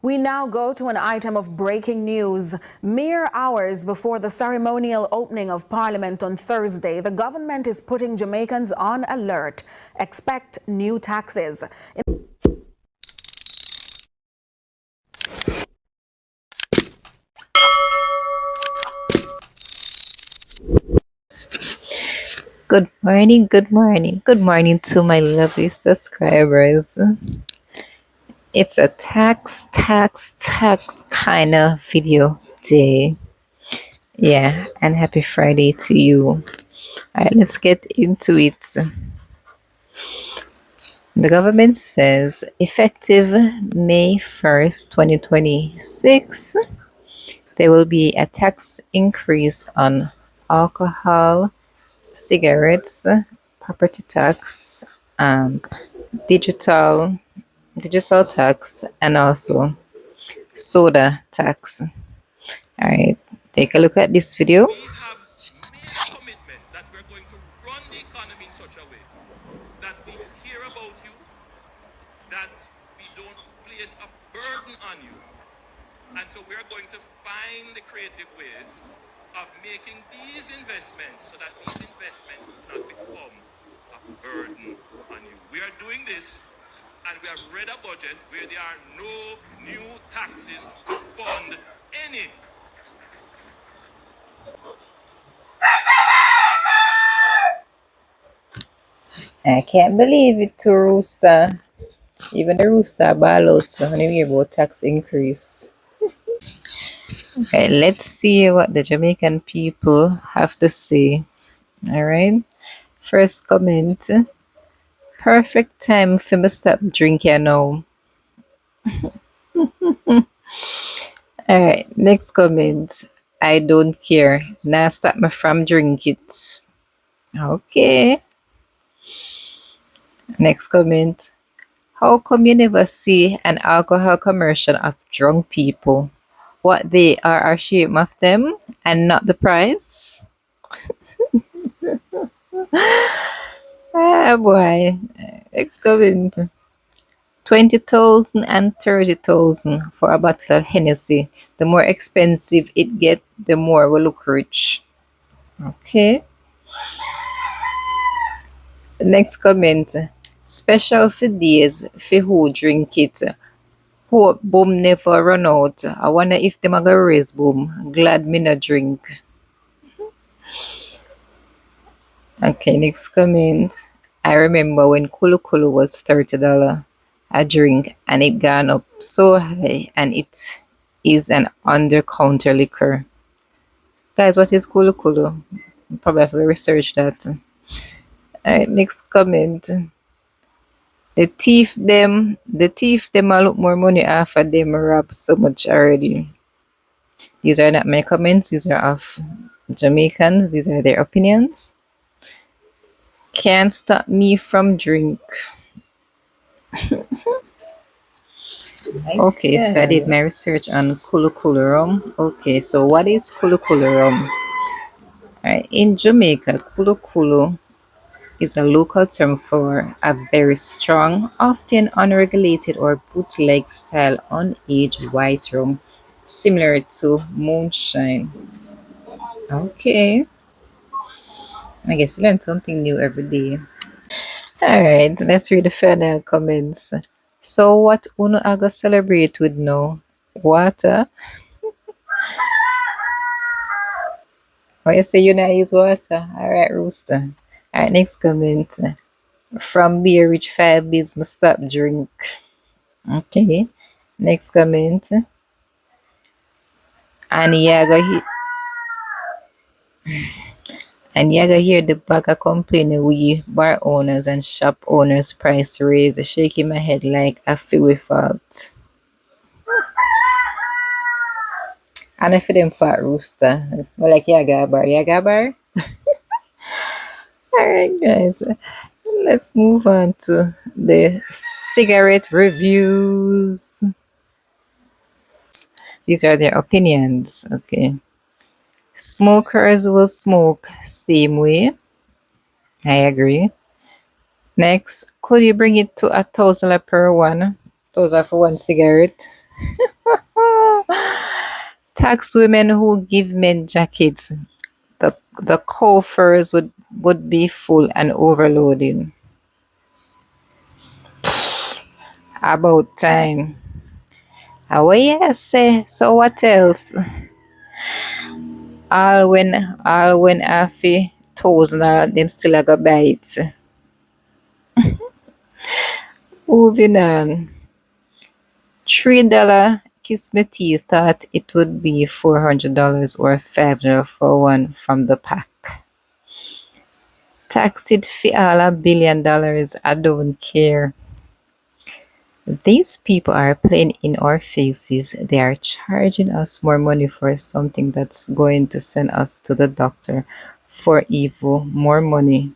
We now go to an item of breaking news. Mere hours before the ceremonial opening of Parliament on Thursday, the government is putting Jamaicans on alert. Expect new taxes. Good morning, good morning, good morning to my lovely subscribers. It's a tax kind of video day. Yeah, and happy Friday to you. Alright, let's get into it. The government says effective May 1st, 2026, there will be a tax increase on alcohol, cigarettes, property tax, digital tax, and also soda tax. All right, take a look at this video. We have made a commitment that we're going to run the economy in such a way that we care about you, that we don't place a burden on you. And so we're going to find the creative ways of making these investments so that these investments do not become a burden on you. We are doing this, and we have read a budget where there are no new taxes to fund any. I can't believe it, to rooster. Even the rooster ball out, so when you about tax increase. Okay, let's see what the Jamaican people have to say. All right. First comment. Perfect time for me stop drinking now. All right. Next comment. I don't care. Now stop me from drink it. Okay. Next comment. How come you never see an alcohol commercial of drunk people? What they are ashamed of them and not the price? Ah, boy. Next comment. 20,000 and 30,000 for a bottle of Hennessy. The more expensive it get, the more we look rich. Okay. Next comment. Special for days for who drink it. Hope boom never run out. I wonder if them a go raise boom. Glad me no drink. Okay, next comment. I remember when Kulu Kulu was $30 a drink and it gone up so high, and it is an under-counter liquor. Guys, what is Kulu Kulu? Probably have to research that. Alright, next comment. The thief them a look more money after them rob so much already. These are not my comments, these are of Jamaicans, these are their opinions. Can't stop me from drink. Okay, so I did my research on Kulu Kulu rum. Okay, so what is Kulu Kulu rum? Alright, in Jamaica, Kulu Kulu is a local term for a very strong, often unregulated or bootleg style unaged white rum, similar to moonshine. Okay, I guess you learn something new every day. Alright, let's read the final comments. So what Uno Aga celebrate with now? Water? Oh, you say you not use water? Alright, rooster. Alright, next comment. From beer reach 5 days, must stop drink. Okay. Next comment. And Yaga hear the bagger complaining we bar owners and shop owners price raise, shaking my head like I feel we fault. And I feel them fat rooster. More like Yaga bar. Alright guys. Let's move on to the cigarette reviews. These are their opinions. Okay. Smokers will smoke same way. I agree. Next, could you bring it to $1,000 per one? Those are for one cigarette. Tax women who give men jackets. The coffers would be full and overloading. About time. Oh yes. So what else? All when halfy thousand them still a go buy it. Moving on. $3 kiss me teeth thought it would be $400 or $5 for one from the pack. Taxed for all $1 billion. I don't care. These people are playing in our faces. They are charging us more money for something that's going to send us to the doctor for evil. More money.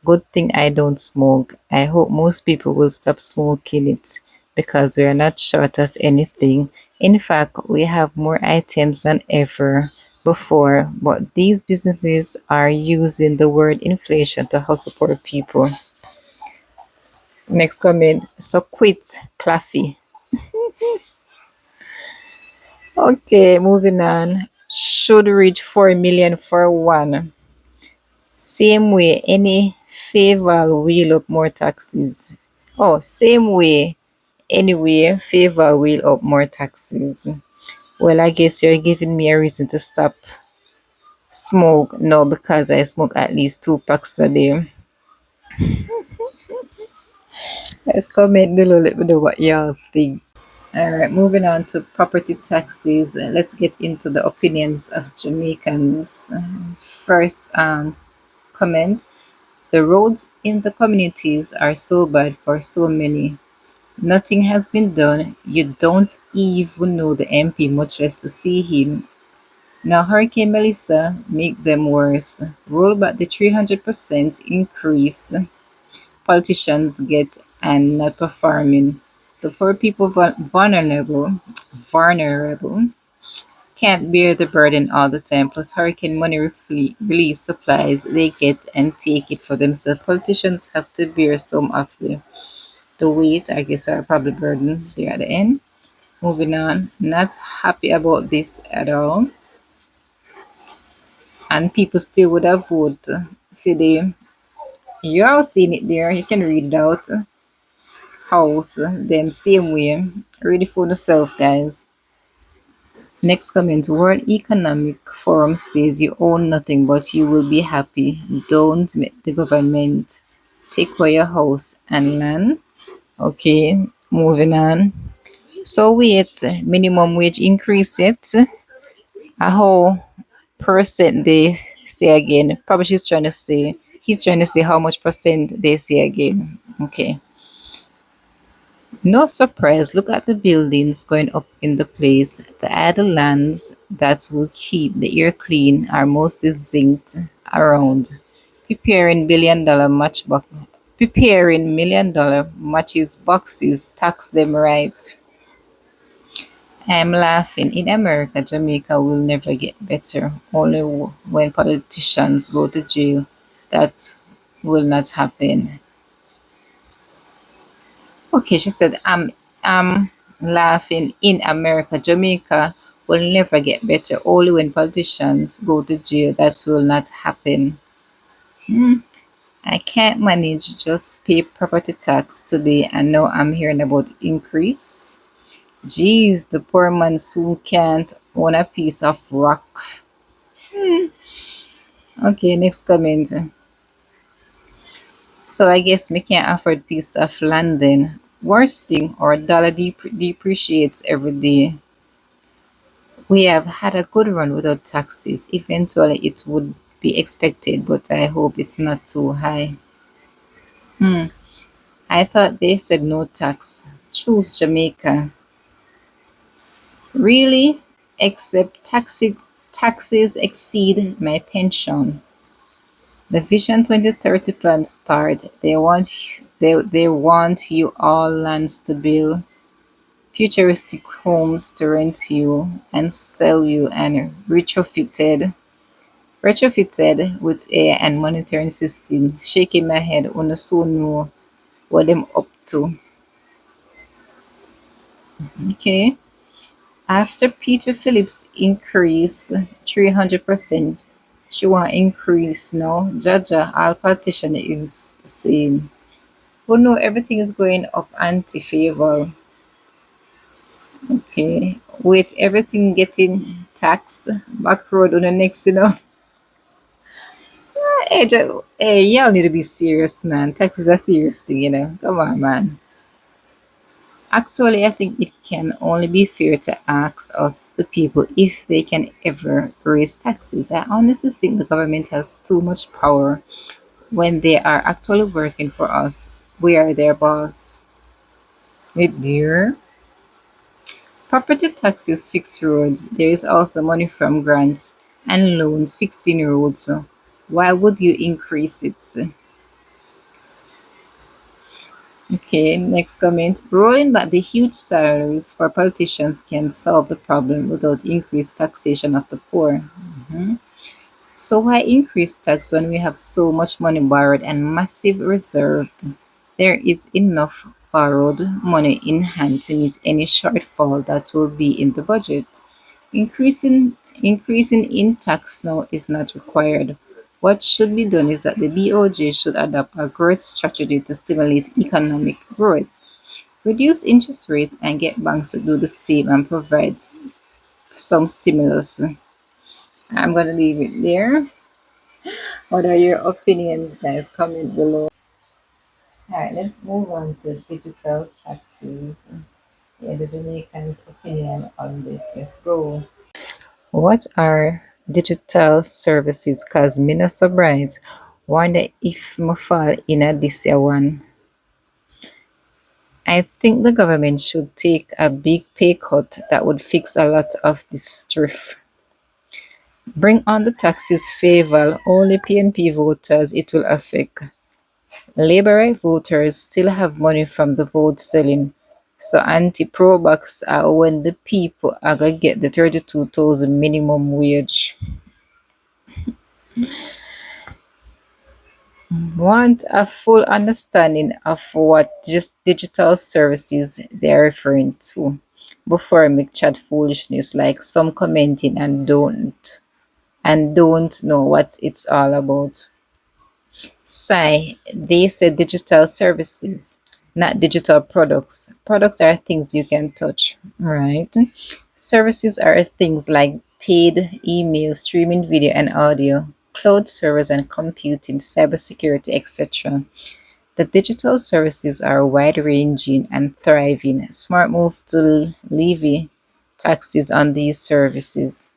Good thing I don't smoke. I hope most people will stop smoking it because we are not short of anything. In fact, we have more items than ever before, but these businesses are using the word inflation to hustle poor people. Next comment. So quit, Claffy. Okay, moving on. Should reach 4 million for one. Same way, any favor will up more taxes. Oh, same way, anyway, favor will up more taxes. Well, I guess you're giving me a reason to stop smoke. No, because I smoke at least 2 packs a day. Let's comment below, let me know what y'all think. Alright, moving on to property taxes. Let's get into the opinions of Jamaicans. First comment. The roads in the communities are so bad for so many. Nothing has been done. You don't even know the MP, much less to see him. Now Hurricane Melissa make them worse. Roll back the 300% increase politicians get and not performing. The poor people vulnerable can't bear the burden all the time. Plus hurricane money relief supplies they get and take it for themselves. Politicians have to bear some of the weight, I guess, are probably burden there at the end. Moving on, not happy about this at all. And people still would have voted for the, you all seen it there, you can read it out. House, them same way. Read it for yourself, guys. Next comment, World Economic Forum says you own nothing but you will be happy. Don't make the government take away your house and land. Okay, moving on. So wait, minimum wage increase it. A whole percent they say again. Probably he's trying to say how much percent they say again. Okay. No surprise, look at the buildings going up in the place. The idle lands that will keep the air clean are mostly zinked around. Preparing $1 million matches boxes, tax them right. I'm laughing. In America, Jamaica will never get better. Only when politicians go to jail. That will not happen. Okay, she said, I'm laughing. In America, Jamaica will never get better. Only when politicians go to jail. That will not happen. I can't manage just pay property tax today and now I'm hearing about increase. Geez, the poor man soon can't own a piece of rock. Okay, next comment. So I guess me can't afford piece of land then. Worst thing, our dollar depreciates every day. We have had a good run without taxes. Eventually it would be expected, but I hope it's not too high. I thought they said no tax. Choose Jamaica. Really? Except taxes exceed my pension. The Vision 2030 plan start. They want you all lands to build, futuristic homes to rent you and sell you, and retrofitted with AI and monitoring systems. Shaking my head on the so know what them up to. Okay. After Peter Phillips increase 300%, she want increase now. Jaja, all politician is the same. But no, everything is going up anti-favor. Okay. With everything getting taxed, back road on the next, Hey, hey, y'all need to be serious, man. Taxes are serious thing. Come on, man. Actually, I think it can only be fair to ask us, the people, if they can ever raise taxes. I honestly think the government has too much power when they are actually working for us. We are their boss. My dear. Property taxes fix roads. There is also money from grants and loans fixing roads. Why would you increase it? Okay, next comment. Rolling back the huge salaries for politicians can solve the problem without increased taxation of the poor. So why increase tax when we have so much money borrowed and massive reserved? There is enough borrowed money in hand to meet any shortfall that will be in the budget. Increasing in tax now is not required. What should be done is that the BOJ should adopt a growth strategy to stimulate economic growth, reduce interest rates, and get banks to do the same and provide some stimulus. I'm going to leave it there. What are your opinions, guys? Comment below. All right, let's move on to digital taxes. Yeah, the Jamaicans' opinion on this. Let's go. What are digital services? Cause me not so bright. Wonder if me fall in a this year one. I think the government should take a big pay cut that would fix a lot of this thrift. Bring on the taxes favor only PNP voters it will affect. Labour voters still have money from the vote selling. So anti-pro bucks are when the people are gonna get the 32,000 minimum wage. Want a full understanding of what just digital services they're referring to before I make chat foolishness like some commenting and don't know what it's all about. Sai, they said digital services, not digital products. Products are things you can touch, right? Services are things like paid email, streaming video and audio, cloud servers and computing, cybersecurity, etc. The digital services are wide ranging and thriving. Smart move to levy taxes on these services.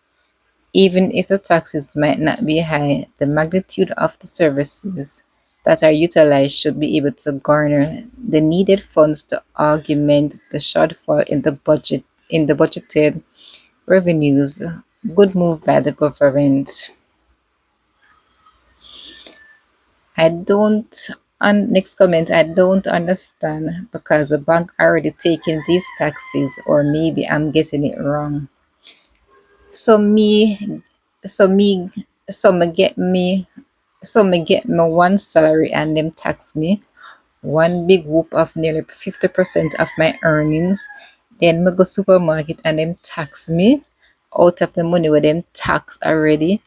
Even if the taxes might not be high, the magnitude of the services that are utilized should be able to garner the needed funds to augment the shortfall in the budgeted revenues. Good move by the government. I don't Next comment, I don't understand because the bank already taking these taxes, or maybe I'm getting it wrong. So me so me so me get me So me get my one salary and them tax me one big whoop of nearly 50% of my earnings. Then me go supermarket and them tax me out of the money where them tax already.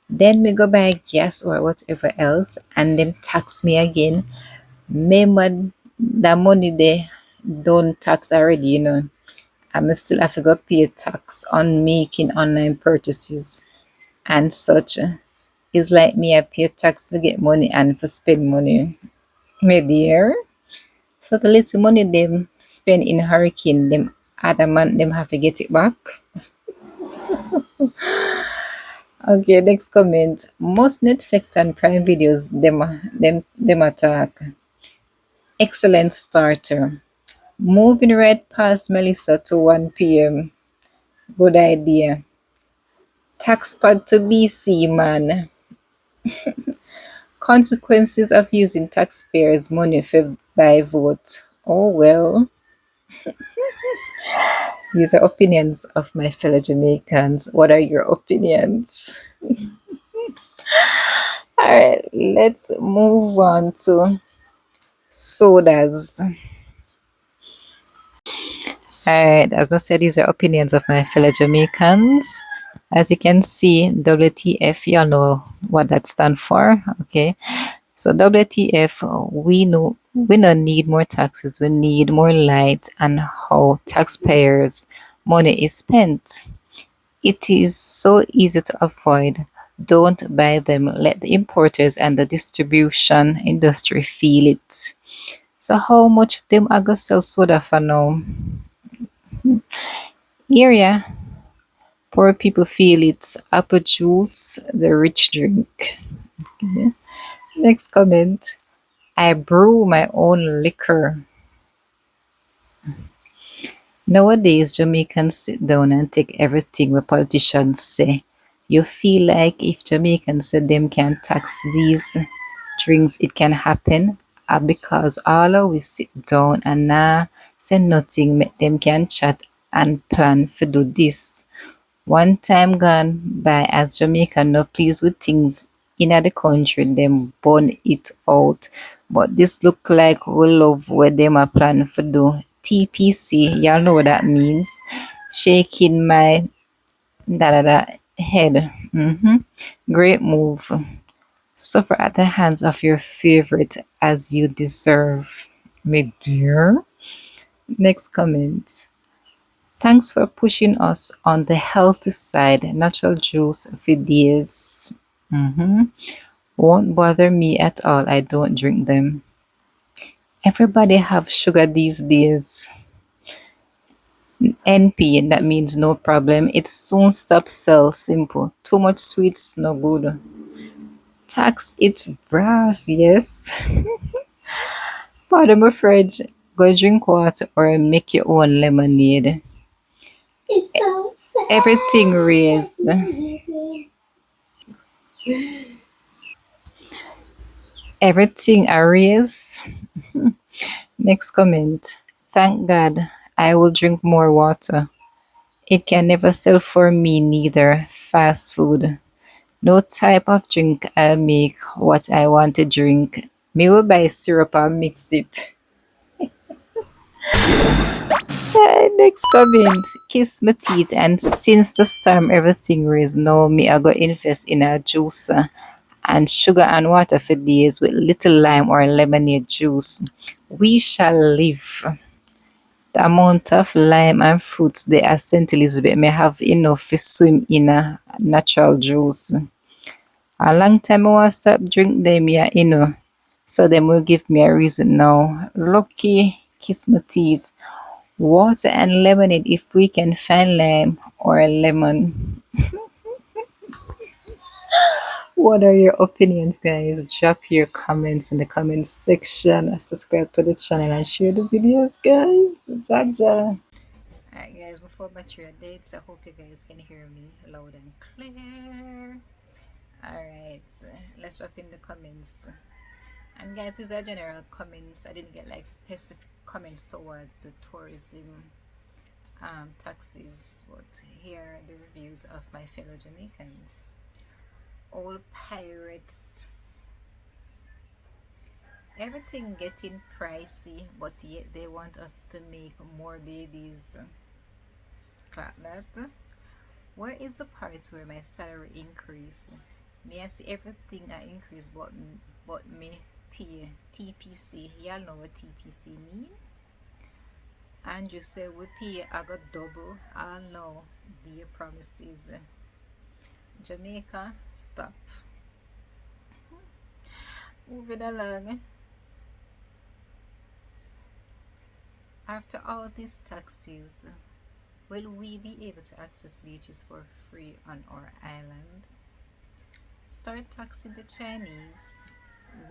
Then me go buy gas or whatever else and them tax me again. Remember the money they don't tax already. I'm still have to go pay tax on making online purchases and such. It's like me I pay tax for get money and for spend money. My dear. So the little money them spend in hurricane, them other man them have to get it back. Okay, next comment. Most Netflix and Prime videos them attack. Excellent starter. Moving right past Melissa to 1 p.m. Good idea. Tax pad to BC, man. Consequences of using taxpayers' money for buy vote. Oh well. These are opinions of my fellow Jamaicans. What are your opinions? All right, let's move on to sodas. All Alright, as I said, these are opinions of my fellow Jamaicans. As you can see, WTF, y'all know what that stands for. Okay. So WTF, we know we don't need more taxes, we need more light on how taxpayers' money is spent. It is so easy to avoid. Don't buy them. Let the importers and the distribution industry feel it. So how much them are gonna sell soda for now? Here, yeah. Poor people feel it. Apple juice, the rich drink. Okay. Next comment. I brew my own liquor. Nowadays, Jamaicans sit down and take everything what politicians say. You feel like if Jamaicans said them can tax these drinks, it can happen. Because all of we sit down and say nothing, make them can chat and plan for do this. One time gone by as Jamaica not pleased with things in the country, them burn it out. But this look like we love what them are planning for do. TPC, y'all know what that means. Shaking my head. Great move. Suffer at the hands of your favorite as you deserve, my dear. Next comment. Thanks for pushing us on the healthy side. Natural juice for days. Won't bother me at all. I don't drink them. Everybody have sugar these days. NP, that means no problem. It soon stops sell. Simple. Too much sweets, no good. Tax it brass, yes. Pardon my fridge. Go drink water or make your own lemonade. It's so sad. Everything raised. Everything arrears. Next comment. Thank God I will drink more water. It can never sell for me neither. Fast food. No type of drink I'll make what I want to drink. Me will buy syrup and mix it. Next comment. Kiss my teeth and since the storm everything raised now me I go invest in a juicer and sugar and water for days with little lime or lemonade juice. We shall live. The amount of lime and fruits they at St. Elizabeth may have enough to swim in a natural juice. A long time I want to stop drink them, yeah, So them will give me a reason now. Lucky kiss my teeth. Water and lemonade if we can find lime or lemon. What are your opinions, guys? Drop your comments in the comment section. Subscribe to the channel and share the videos, guys. Jaja. Alright, guys, before mature dates, I hope you guys can hear me loud and clear. Alright, let's drop in the comments. And, guys, these are general comments. I didn't get like specific comments towards the tourism taxes, but here are the reviews of my fellow Jamaicans. All pirates. Everything getting pricey, but yet they want us to make more babies. Clap that. Where is the part where my salary increase? Me I see everything I increase but me pay TPC. Y'all know what TPC mean? Andrew said we pay I got double. I'll know be promises. Jamaica, stop. Moving along. After all these taxes, will we be able to access beaches for free on our island? Start taxing the Chinese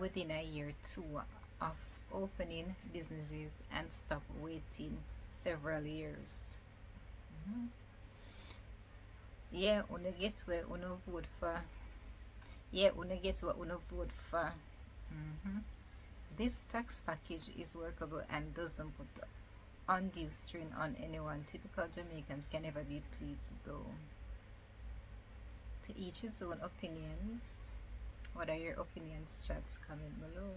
within a year or two of opening businesses and stop waiting several years. Yeah, una get where una vote for. Yeah, una get what una vote for. This tax package is workable and doesn't put undue strain on anyone. Typical Jamaicans can never be pleased though. To each his own opinions. What are your opinions, chat? Comment below.